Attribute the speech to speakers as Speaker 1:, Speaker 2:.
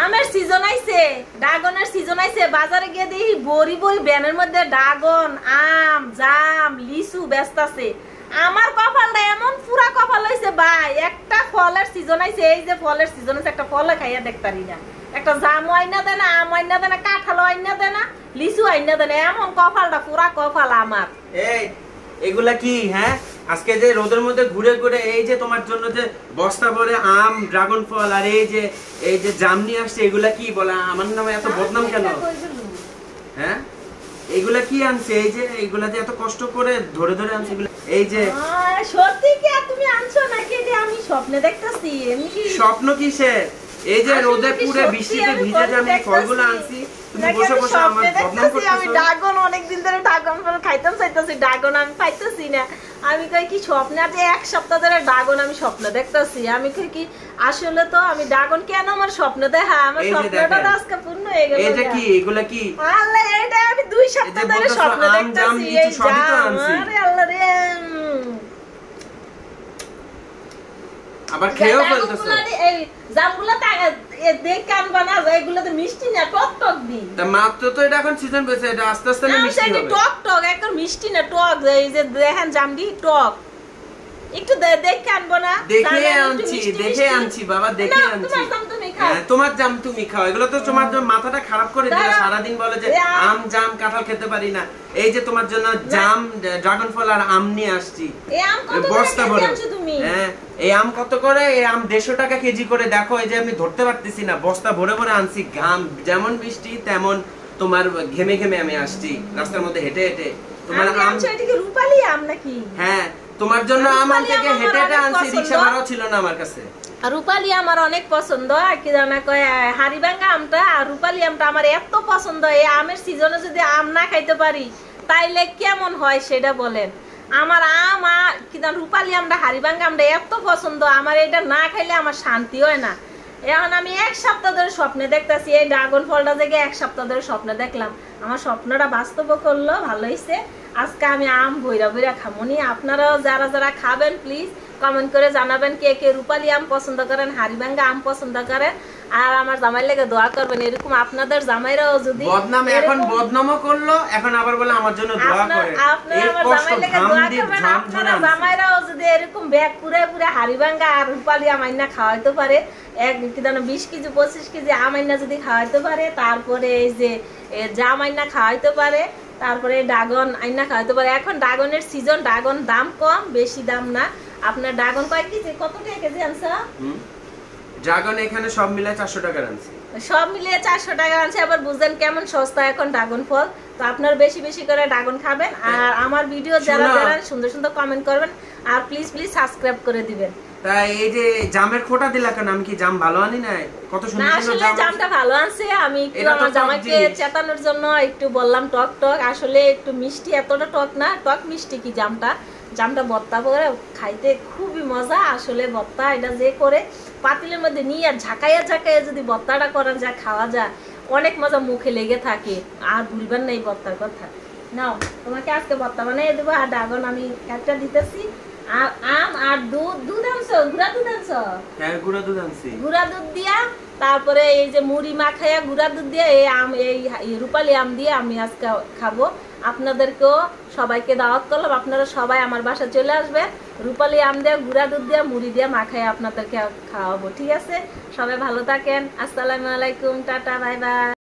Speaker 1: আমের সিজন আইছে, ড্রাগনের সিজন আইছে। বাজারে গিয়ে দেখি বড়ি বড়ি ব্যানের মধ্যে ড্রাগন, আম, জাম, লিচু ব্যস্ত আছে। আমার কপালটা এমন পুরা কপাল হইছে ভাই, একটা ফলের সিজন আইছে। এই যে ফলের সিজন আছে, একটা ফল খাইয়া দেখতারি না। একটা জাম আইনা দেয় না, আম আইনা দেয় না, কাঁঠাল আইনা দেয় না, লিচু আইনা দেয় না। এমন কপালটা পুরা কপাল আমার।
Speaker 2: এই এগুলা কি? হ্যাঁ, আজকে যে রোদের মধ্যে ঘুরে ঘুরে এই যে তোমার জন্য যে বস্তা ভরে আম, ড্রাগন ফল আর এই যে জাম নিয়ে আসছে, এগুলা কি বলে? আমার নামে এত বদনাম কেন? হ্যাঁ, এগুলা কি আনছে? এই যে এগুলা যে এত কষ্ট করে ধরে ধরে আনছে এগুলা। এই যে
Speaker 1: সত্যি কি তুমি আনছো নাকি? যে আমি স্বপ্নে দেখতাছি? এমনি কি
Speaker 2: স্বপ্ন কিসের? এই যে রোদে পুরে বৃষ্টিতে ভিজে যে আমি ফলগুলো আনছি, তুমি বসে বসে আমার বদনাম করতেছো।
Speaker 1: আমি ড্রাগন অনেক দিন ধরে ড্রাগন ফল খাইতাম চাইতাছি, ড্রাগন আমি পাইতাছি না। আমি কই কি স্বপ্নে? আছে এক সপ্তাহ ধরে ড্রাগন আমি স্বপ্নে দেখতাছি। আমি কই কি আসলে তো আমি ড্রাগন কেন আমার স্বপ্নে দেখা? আমার স্বপ্নটা তো আজকে পূর্ণ হয়ে গেল।
Speaker 2: এই যে কি? এগুলা কি?
Speaker 1: আল্লাহ, এটা আমি 2 সপ্তাহ ধরে স্বপ্নে দেখতাছি। এই জাম, আরে আল্লাহ রে।
Speaker 2: আবার খেয়েও ফেলতেছো।
Speaker 1: এই জামগুলো দেখ কান বানা যায়, এগুলো তো মিষ্টি না, টক টক দি।
Speaker 2: তা মাত্র তো এটা এখন সিজন পেছে, এটা আস্তে আস্তে না মিষ্টি হবে।
Speaker 1: টক টক, একদম মিষ্টি না, টক। এই যে দেখেন জামডি টক। একটু দেখে আনবো না?
Speaker 2: দেখে আনছি বাবা, দেখে আনছি। তোমার জাম তুমি খাও। এগুলো তো তোমার মাথাটা খারাপ করে দিলে। সারাদিন বলে যে আম, জাম, কাঁঠাল খেতে পারি না। এই যে তোমার জন্য জাম, ড্রাগন ফল আর আম নিয়ে আসছি বস্তা ভরে। হ্যাঁ, এই আম কত করে? এই আম 150 টাকা কেজি করে। দেখো, এই যে আমি ধরতে পারতেছি না, বস্তা ভরে ভরে আনছি। ঘাম যেমন বৃষ্টি তেমন তোমার ঘেমে ঘেমে আমি আসছি রাস্তার মধ্যে হেঁটে হেঁটে। তোমার আম
Speaker 1: রূপালী আম নাকি?
Speaker 2: হ্যাঁ, তোমার জন্য আম আনতে গিয়ে হেঁটে হেঁটে আনছি, রিকশা ভাড়াও ছিল না আমার কাছে।
Speaker 1: রূপালী আমার অনেক পছন্দ। কি জানা কয়, হাড়িভাঙ্গা আমটা আর রূপালী আমটা আমার এত পছন্দ। এই আমের সিজনে যদি আম না খাইতে পারি তাইলে কেমন হয় সেটা বলেন। আমার আম আর কি জানা রূপালী আমটা, হাড়িভাঙ্গা আমটা এত পছন্দ আমার, এটা না খাইলে আমার শান্তি হয় না। এখন আমি 1 সপ্তাহ ধরে স্বপ্নে দেখতেছি এই ড্রাগন ফলটা থেকে। 1 সপ্তাহ ধরে স্বপ্নে দেখলাম, আমার স্বপ্নটা বাস্তব করলো, ভালো হয়েছে। আজকে আমি আম বইরা বইরা খামনি। আপনারাও যারা যারা খাবেন প্লিজ কমেন্ট করে জানাবেন কে কে রূপালী আম পছন্দ করেন, হাড়িভাঙ্গা আম পছন্দ করেন। আর আমার জামাই লেগে দোয়া করবেন। এরকম আপনাদের জামাইরাও যদি
Speaker 2: বদনাম, এখন বদনামও করলো, এখন আবার বলে আমার জন্য দোয়া করেন।
Speaker 1: আপনারা আমার জামাই লেগে দোয়া করবেন। আপনারা জামাইরাও যদি এরকম ব্যাগ পুরে পুরে হাড়িভাঙ্গা আর রূপালী আম আইনা খাওয়াইতে পারে, 20 কেজি 25 কেজি আম আইনা যদি খাওয়াইতে পারে, তারপরে এই যে জাম আইনা খাওয়াইতে পারে, তারপরে ড্রাগন আইনা খাওয়াইতে পারে। এখন ড্রাগনের সিজন, ড্রাগন দাম কম, বেশি দাম না। আপনার ড্রাগন কয় কেজি, কত টাকা কেজি আনছা?
Speaker 2: ড্রাগন এখানে সব মিলে 400 টাকা আনছি।
Speaker 1: সব মিলিয়ে 400 টাকা আনছে। আবার বুঝলেন কেমন সস্তা এখন ড্রাগন ফল। তো আপনার বেশি বেশি করে ড্রাগন খাবেন। আর আমার ভিডিও যারা যারা সুন্দর সুন্দর কমেন্ট করবেন, আর প্লিজ প্লিজ সাবস্ক্রাইব করে দিবেন।
Speaker 2: তাই এই যে জামের খোটা দিলা কেন? আমি কি জাম ভালো আনি নাই? কত সুন্দর সুন্দর জাম।
Speaker 1: আসলে জামটা ভালো আছে। আমি একটু আমার জামাইকে চেতানোর জন্য একটু বললাম টক টক। আসলে একটু মিষ্টি, এতটা টক না, টক মিষ্টি কি জামটা। জামটা ভর্তা করে খাইতে খুবই মজা। আসলে ভর্তা এটা যে করে পাতিলের মধ্যে নিয়ে আর ঝাঁকাইয়া ঝাঁকাইয়া যদি ভর্তাটা করা যায়, খাওয়া যায়, অনেক মজা মুখে লেগে থাকে। আর ভুলবেন না এই ভর্তার কথা। নাও, তোমাকে আজকে ভর্তা বানিয়ে দেবো। আর ড্রাগন আমি একটা দিতেছি। আর আম আর দুধ আনছো, গুঁড়া দুধ আনছো?
Speaker 2: হ্যাঁ, গুঁড়া দুধ আনছি।
Speaker 1: গুঁড়া দুধ দিয়া, তারপরে এই যে মুড়ি মাখাইয়া গুঁড়া দুধ দিয়ে এই আম, এই রূপালী আম দিয়ে আমি আজকে খাবো। আপনাদেরকেও সবাইকে দাওয়াত করলাম, আপনারা সবাই আমার বাসায় চলে আসবেন। রূপালী আম দিয়ে, গুঁড়া দুধ দিয়ে, মুড়ি দিয়ে মাখাইয়া আপনাদেরকে খাওয়াবো। ঠিক আছে? সবাই ভালো থাকেন। আসসালামু আলাইকুম, টাটা, বাই বাই।